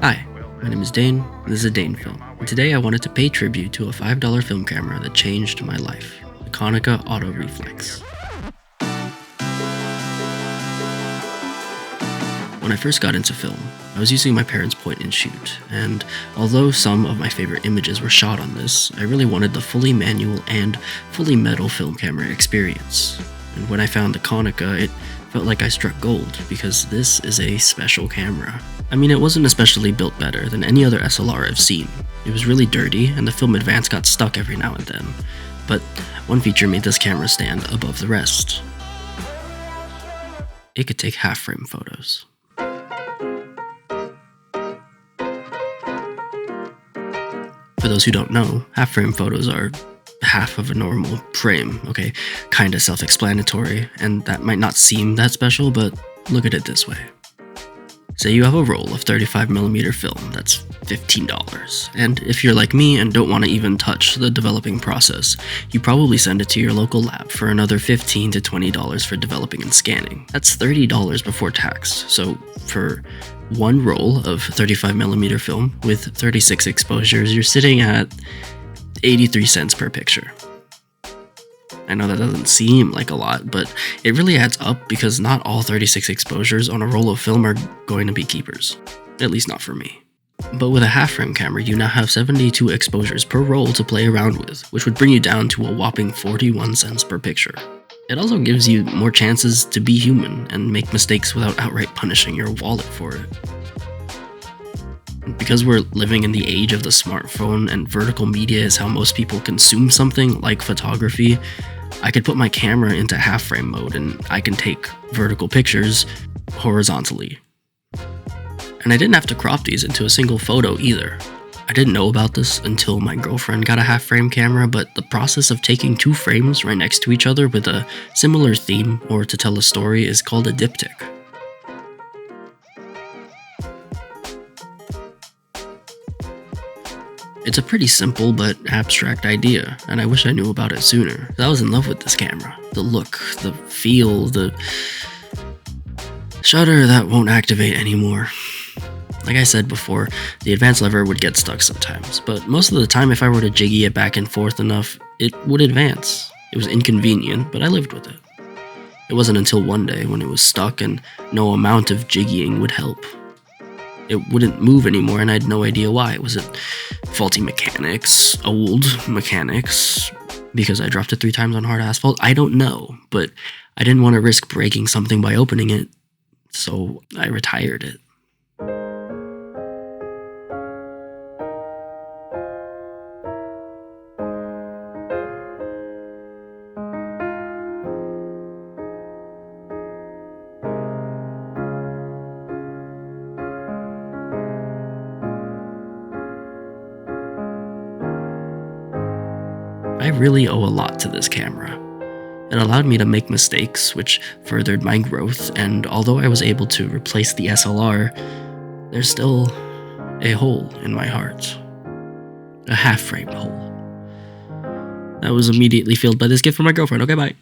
Hi, my name is Dane, and this is a Dane film. And today I wanted to pay tribute to a $5 film camera that changed my life, the Konica Auto Reflex. When I first got into film, I was using my parents' point-and-shoot, and although some of my favorite images were shot on this, I really wanted the fully manual and fully metal film camera experience. And when I found the Konica, it felt like I struck gold, because this is a special camera. I mean, it wasn't especially built better than any other SLR I've seen. It was really dirty, and the film advance got stuck every now and then. But one feature made this camera stand above the rest. It could take half-frame photos. For those who don't know, half-frame photos are half of a normal frame, okay? Kinda self-explanatory, and that might not seem that special, but look at it this way. Say you have a roll of 35mm film, that's $15. And if you're like me and don't want to even touch the developing process, you probably send it to your local lab for another $15 to $20 for developing and scanning. That's $30 before tax, so for one roll of 35mm film with 36 exposures, you're sitting at 83 cents per picture. I know that doesn't seem like a lot, but it really adds up because not all 36 exposures on a roll of film are going to be keepers. At least not for me. But with a half-frame camera, you now have 72 exposures per roll to play around with, which would bring you down to a whopping 41 cents per picture. It also gives you more chances to be human and make mistakes without outright punishing your wallet for it. Because we're living in the age of the smartphone and vertical media is how most people consume something like photography, I could put my camera into half-frame mode and I can take vertical pictures horizontally. And I didn't have to crop these into a single photo either. I didn't know about this until my girlfriend got a half-frame camera, but the process of taking two frames right next to each other with a similar theme or to tell a story is called a diptych. It's a pretty simple but abstract idea, and I wish I knew about it sooner. I was in love with this camera. The look, the feel, the shutter that won't activate anymore. Like I said before, the advance lever would get stuck sometimes, but most of the time if I were to jiggy it back and forth enough, it would advance. It was inconvenient, but I lived with it. It wasn't until one day when it was stuck and no amount of jiggying would help. It wouldn't move anymore and I had no idea why. Was it faulty mechanics, old mechanics, because I dropped it 3 times on hard asphalt? I don't know, but I didn't want to risk breaking something by opening it, so I retired it. I really owe a lot to this camera. It allowed me to make mistakes, which furthered my growth, and although I was able to replace the SLR, there's still a hole in my heart. A half-framed hole. That was immediately filled by this gift from my girlfriend. Okay, bye.